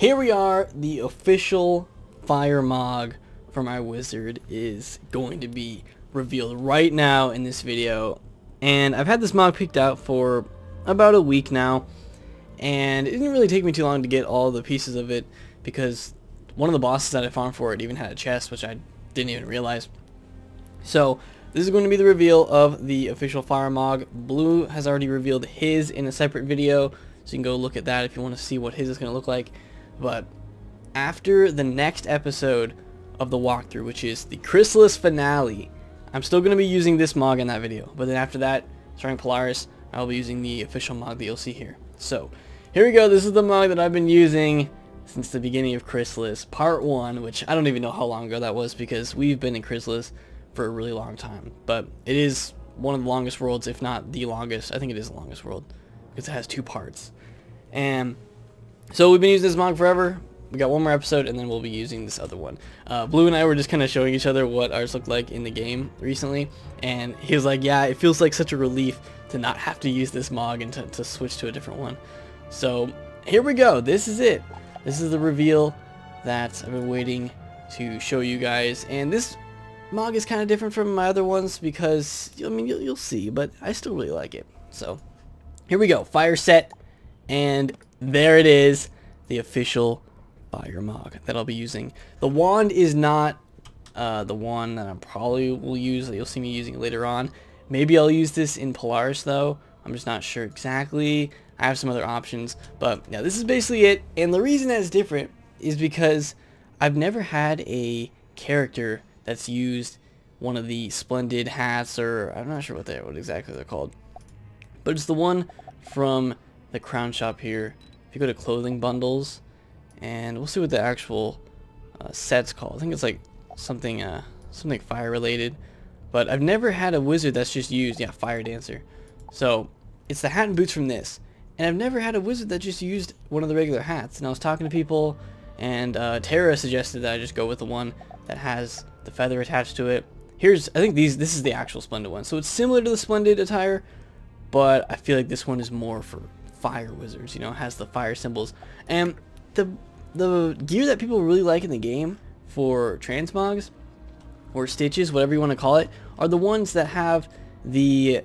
here we are. The official fire mog for my wizard is going to be revealed right now in this video. And I've had this mog picked out for about a week now, and it didn't really take me too long to get all the pieces of it, because one of the bosses that I farmed for it even had a chest, which I didn't even realize. So this is going to be the reveal of the official fire mog. Blue has already revealed his in a separate video, so you can go look at that if you want to see what his is going to look like. But after the next episode of the walkthrough, which is the Khrysalis finale, I'm still going to be using this mog in that video. But then after that, starting Polaris, I'll be using the official mog that you'll see here. So here we go. This is the mog that I've been using since the beginning of Khrysalis, part 1, which I don't even know how long ago that was, because we've been in Khrysalis for a really long time. But it is one of the longest worlds, if not the longest. I think it is the longest world, because it has 2 parts. And so we've been using this mog forever. We got one more episode, and then we'll be using this other one. Blue and I were just kind of showing each other what ours looked like in the game recently, and he was like, yeah, it feels like such a relief to not have to use this mog and to switch to a different one. So here we go. This is it. This is the reveal that I've been waiting to show you guys. And this mog is kind of different from my other ones because, I mean, you'll see, but I still really like it. So here we go. Fire set, and there it is, the official fire mog that I'll be using. The wand is not the one that I probably will use, that you'll see me using later on. Maybe I'll use this in Polaris though. I'm just not sure exactly. I have some other options, but yeah, this is basically it. And the reason that it's different is because I've never had a character that's used one of the splendid hats, or I'm not sure what exactly they're called, but it's the one from the crown shop here. If you go to clothing bundles, and we'll see what the actual set's called. I think it's like something fire related, but I've never had a wizard that's just used, yeah, fire dancer. So it's the hat and boots from this. And I've never had a wizard that just used one of the regular hats. And I was talking to people, and Tara suggested that I just go with the one that has the feather attached to it. I think this is the actual Splendid one. So it's similar to the Splendid attire, but I feel like this one is more for fire wizards. You know, it has the fire symbols. And the gear that people really like in the game for transmogs, or stitches, whatever you want to call it, are the ones that have the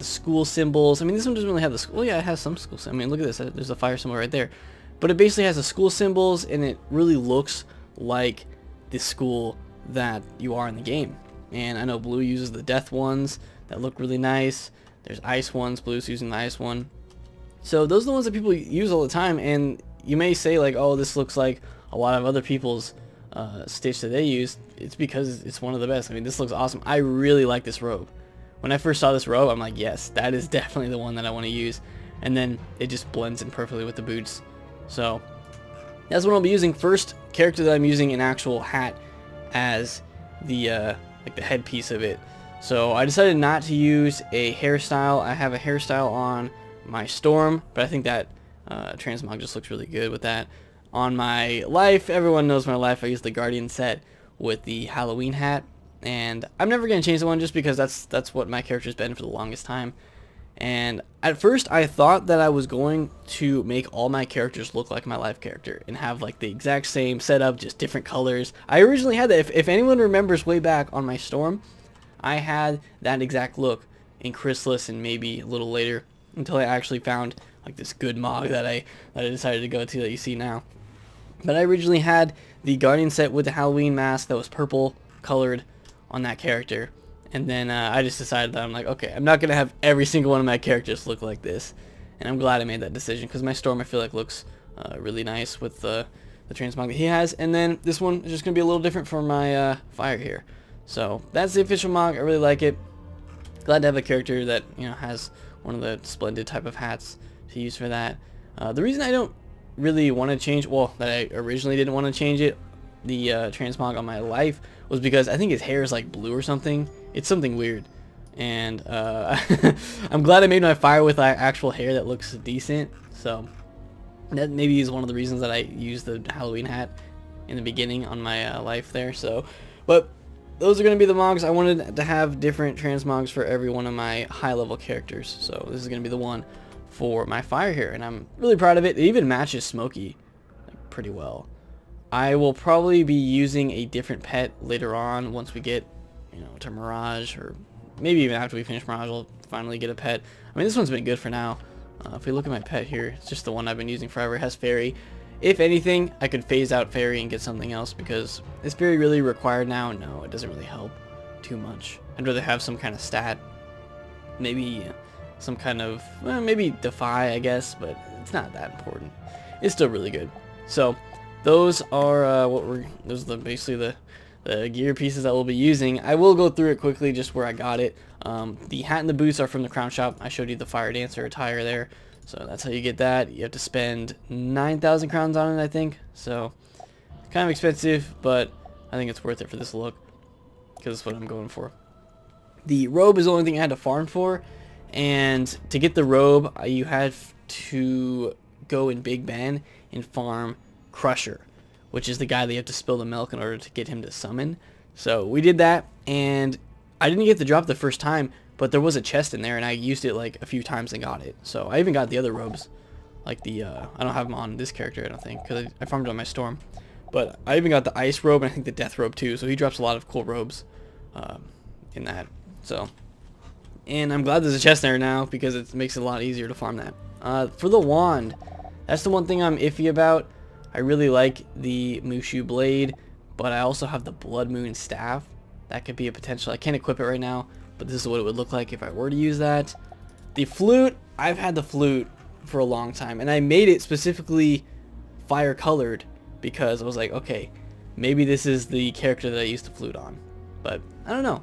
school symbols. I mean, this one doesn't really have the school. Well, yeah, it has some school. I mean, look at this. There's a fire symbol right there. But it basically has the school symbols, and it really looks like the school that you are in the game. And I know Blue uses the death ones that look really nice. There's ice ones. Blue's using the ice one. So those are the ones that people use all the time. And you may say like, oh, this looks like a lot of other people's stitch that they use. It's because it's one of the best. I mean, this looks awesome. I really like this robe. When I first saw this robe, I'm like, yes, that is definitely the one that I want to use. And then it just blends in perfectly with the boots. So that's what I'll be using. First character that I'm using an actual hat as the like the headpiece of it. So I decided not to use a hairstyle. I have a hairstyle on my Storm, but I think that transmog just looks really good with that. On my life, everyone knows my life, I use the Guardian set with the Halloween hat. And I'm never going to change the one, just because that's what my character's been for the longest time. And at first I thought that I was going to make all my characters look like my life character and have like the exact same setup, just different colors. I originally had that. If anyone remembers way back on my Storm, I had that exact look in Khrysalis and maybe a little later, until I actually found like this good mog that I decided to go to that you see now. But I originally had the Guardian set with the Halloween mask that was purple colored on that character, and then I just decided that I'm like, okay, I'm not gonna have every single one of my characters look like this. And I'm glad I made that decision, because my Storm I feel like looks really nice with the transmog that he has. And then this one is just gonna be a little different for my fire here. So that's the official mog. I really like it. Glad to have a character that, you know, has one of the splendid type of hats to use for that. The reason I don't really want to change, well, that I originally didn't want to change it, the transmog on my life, was because I think his hair is like blue or something. It's something weird. And I'm glad I made my fire with actual hair that looks decent. So that maybe is one of the reasons that I used the Halloween hat in the beginning on my life there. So, but those are going to be the mogs. I wanted to have different transmogs for every one of my high level characters. So this is going to be the one for my fire here, and I'm really proud of it. It even matches Smokey pretty well. I will probably be using a different pet later on once we get, you know, to Mirage, or maybe even after we finish Mirage, we'll finally get a pet. I mean, this one's been good for now. If we look at my pet here, it's just the one I've been using forever. It has Fairy. If anything, I could phase out Fairy and get something else, because is Fairy really required now? No, it doesn't really help too much. I'd rather have some kind of stat. Maybe some kind of, well, maybe Defy, I guess, but it's not that important. It's still really good. So those are basically the gear pieces that we'll be using. I will go through it quickly, just where I got it. The hat and the boots are from the Crown Shop. I showed you the Fire Dancer attire there, so that's how you get that. You have to spend 9,000 crowns on it, I think. So kind of expensive, but I think it's worth it for this look, because it's what I'm going for. The robe is the only thing I had to farm for, and to get the robe, you had to go in Big Ben and farm Crusher, which is the guy that you have to spill the milk in order to get him to summon. So we did that, and I didn't get the drop the first time, but there was a chest in there, and I used it like a few times and got it. So I even got the other robes, like the I don't have them on this character, I don't think, because I farmed on my Storm. But I even got the ice robe, and I think the death robe too. So he drops a lot of cool robes in that. So, and I'm glad there's a chest there now, because it makes it a lot easier to farm that. For the wand, that's the one thing I'm iffy about. I really like the Mushu blade, but I also have the Blood Moon staff. That could be a potential. I can't equip it right now, but this is what it would look like if I were to use that. The flute, I've had the flute for a long time, and I made it specifically fire colored because I was like, okay, maybe this is the character that I used the flute on, but I don't know.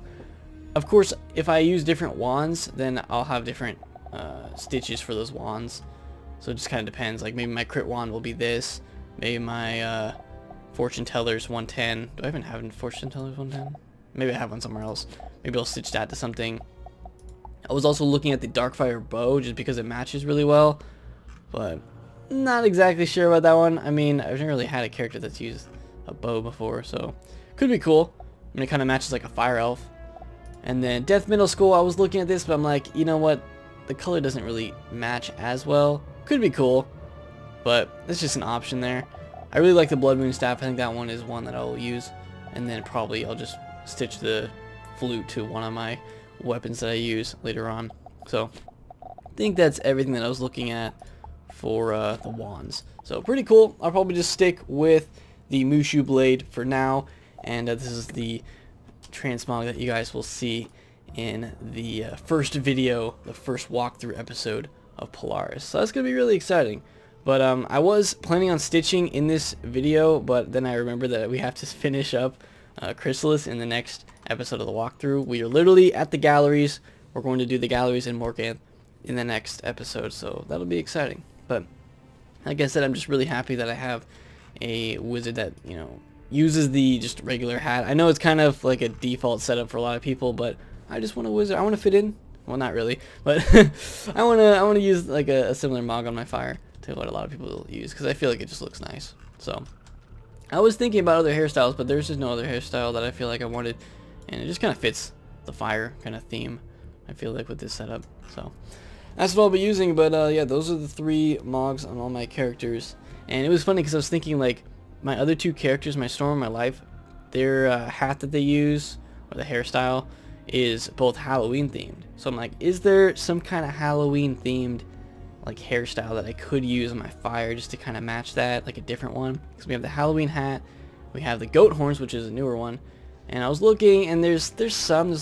Of course, if I use different wands, then I'll have different stitches for those wands, so it just kind of depends. Like maybe my crit wand will be this, maybe my fortune teller's 110. Do I even have a fortune teller's 110? Maybe I have one somewhere else. Maybe I'll stitch that to something. I was also looking at the Darkfire bow just because it matches really well, but not exactly sure about that one. I mean, I've never really had a character that's used a bow before, so could be cool. I mean, it kind of matches like a fire elf. And then Death Middle School, I was looking at this, but I'm like, you know what? The color doesn't really match as well. Could be cool, but it's just an option there. I really like the Blood Moon staff. I think that one is one that I'll use. And then probably I'll just stitch the flute to one of my weapons that I use later on. So I think that's everything that I was looking at for the wands. So pretty cool. I'll probably just stick with the Mushu blade for now. And this is the transmog that you guys will see in the first video, the first walkthrough episode of Polaris. So that's going to be really exciting. But I was planning on stitching in this video, but then I remember that we have to finish up Khrysalis in the next episode of the walkthrough. We are literally at the galleries. We're going to do the galleries in Morganth in the next episode, so that'll be exciting. But like I said, I'm just really happy that I have a wizard that, you know, uses the just regular hat. I know it's kind of like a default setup for a lot of people, but I just want a wizard. I want to fit in. Well, not really, but I want to use like a similar mog on my fire to what a lot of people use, because I feel like it just looks nice. So I was thinking about other hairstyles, but there's just no other hairstyle that I feel like I wanted, and it just kind of fits the fire kind of theme, I feel like, with this setup. So that's what I'll be using. But yeah, those are the 3 mogs on all my characters. And it was funny because I was thinking, like, my other 2 characters, my Storm and my Life, their hat that they use, or the hairstyle, is both Halloween themed. So I'm like, is there some kind of Halloween themed like hairstyle that I could use on my fire just to kind of match that, like a different one? Because we have the Halloween hat, we have the goat horns, which is a newer one, and I was looking, and there's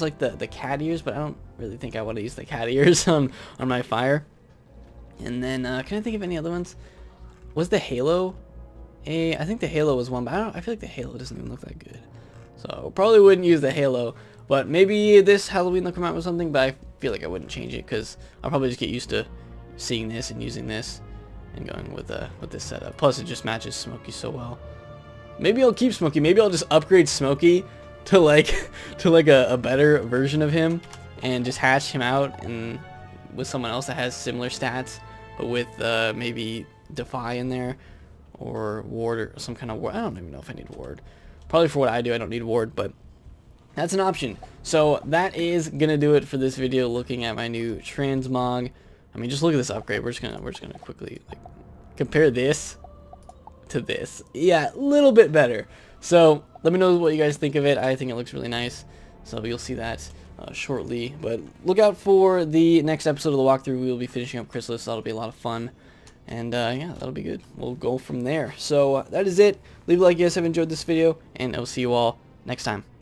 like the cat ears, but I don't really think I want to use the cat ears on my fire. And then can I think of any other ones? Was the halo I think the halo was one, but I feel like the halo doesn't even look that good, so probably wouldn't use the halo. But maybe this Halloween will come out with something, but I feel like I wouldn't change it, because I'll probably just get used to seeing this and using this and going with this setup. Plus it just matches Smokey so well. Maybe I'll keep Smokey. Maybe I'll just upgrade Smokey to like a better version of him, and just hatch him out and with someone else that has similar stats, but with maybe Defy in there, or Ward, or some kind of Ward. I don't even know if I need Ward. Probably for what I do, I don't need Ward, but that's an option. So that is gonna do it for this video, looking at my new transmog. I mean, just look at this upgrade. We're just gonna quickly like compare this to this. Yeah, a little bit better. So let me know what you guys think of it. I think it looks really nice. So you'll see that shortly. But look out for the next episode of the walkthrough. We will be finishing up Khrysalis. That'll be a lot of fun. And yeah, that'll be good. We'll go from there. So that is it. Leave a like if you guys have enjoyed this video, and I will see you all next time.